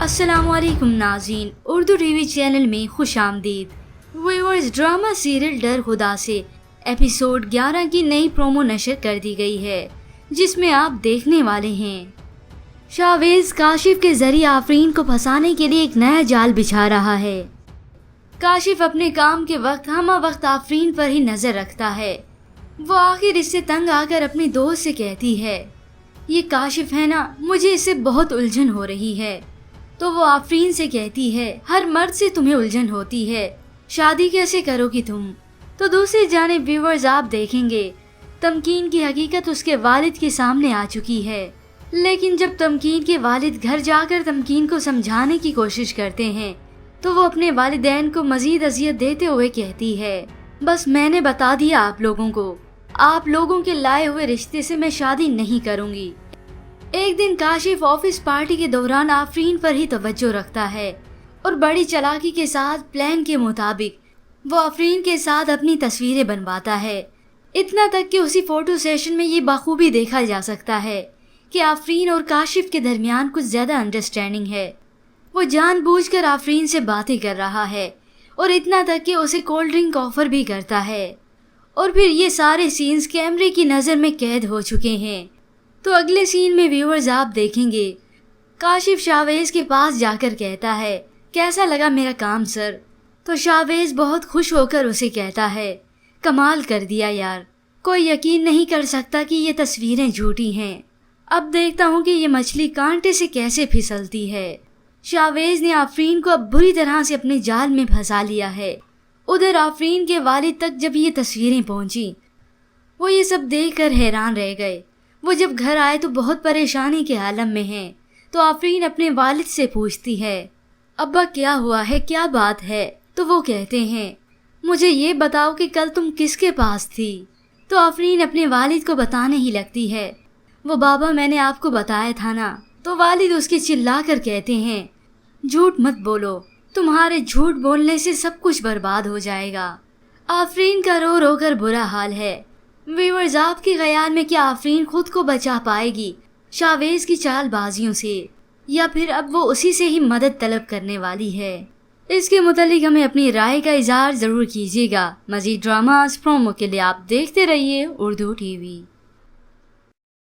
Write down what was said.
अस्सलाम वालेकुम नाज़रीन, उर्दू टीवी चैनल में खुश आमदीद। व्यूअर्स, ड्रामा सीरियल डर खुदा से एपिसोड 11 की नई प्रोमो नशर कर दी गई है, जिसमें आप देखने वाले हैं शावेज काशिफ के जरिए आफरीन को फंसाने के लिए एक नया जाल बिछा रहा है। काशिफ अपने काम के वक्त वक्त आफरीन पर ही नजर रखता है। वो आखिर इससे तंग आकर अपने दोस्त से कहती है, ये काशिफ है ना, मुझे इससे बहुत उलझन हो रही है। तो वो आफरीन से कहती है, हर मर्द से तुम्हें उलझन होती है, शादी कैसे करोगी तुम। तो दूसरी जानिब व्यूअर्स, आप देखेंगे तमकीन की हकीकत उसके वालिद के सामने आ चुकी है। लेकिन जब तमकीन के वालिद घर जाकर तमकीन को समझाने की कोशिश करते हैं तो वो अपने वालिदैन को मजीद अजियत देते हुए कहती है, बस मैंने बता दिया आप लोगों को, आप लोगों के लाए हुए रिश्ते से मैं शादी नहीं करूंगी। एक दिन काशिफ ऑफिस पार्टी के दौरान आफरीन पर ही तवज्जो रखता है और बड़ी चालाकी के साथ प्लान के मुताबिक वो आफरीन के साथ अपनी तस्वीरें बनवाता है। इतना तक कि उसी फोटो सेशन में ये बखूबी देखा जा सकता है कि आफरीन और काशिफ के दरमियान कुछ ज्यादा अंडरस्टैंडिंग है। वो जानबूझकर आफरीन से बातें कर रहा है और इतना तक कि उसे कोल्ड ड्रिंक ऑफर भी करता है। और फिर ये सारे सीन्स कैमरे की नज़र में कैद हो चुके हैं। तो अगले सीन में व्यूअर्स, आप देखेंगे काशिफ शावेज के पास जाकर कहता है, कैसा लगा मेरा काम सर। तो शावेज बहुत खुश होकर उसे कहता है, कमाल कर दिया यार, कोई यकीन नहीं कर सकता कि ये तस्वीरें झूठी हैं। अब देखता हूँ कि ये मछली कांटे से कैसे फिसलती है। शावेज ने आफरीन को अब बुरी तरह से अपने जाल में फंसा लिया है। उधर आफरीन के वालिद तक जब ये तस्वीरें पहुंची, वो ये सब देखकर हैरान रह गए। वो जब घर आए तो बहुत परेशानी के आलम में हैं। तो आफरीन अपने वालिद से पूछती है, अब्बा क्या हुआ है, क्या बात है। तो वो कहते हैं, मुझे ये बताओ कि कल तुम किसके पास थी। तो आफरीन अपने वालिद को बताने ही लगती है, वो बाबा मैंने आपको बताया था ना। तो वालिद उसके चिल्ला कर कहते हैं, झूठ मत बोलो, तुम्हारे झूठ बोलने से सब कुछ बर्बाद हो जाएगा। आफरीन का रो रो कर बुरा हाल है। व्यूअर्स, आपके ख्याल में क्या आफरीन खुद को बचा पाएगी शावेज की चालबाजियों से, या फिर अब वो उसी से ही मदद तलब करने वाली है। इसके मुतालिक हमें अपनी राय का इजहार जरूर कीजिएगा। मजीद ड्रामास प्रोमो के लिए आप देखते रहिए उर्दू टीवी।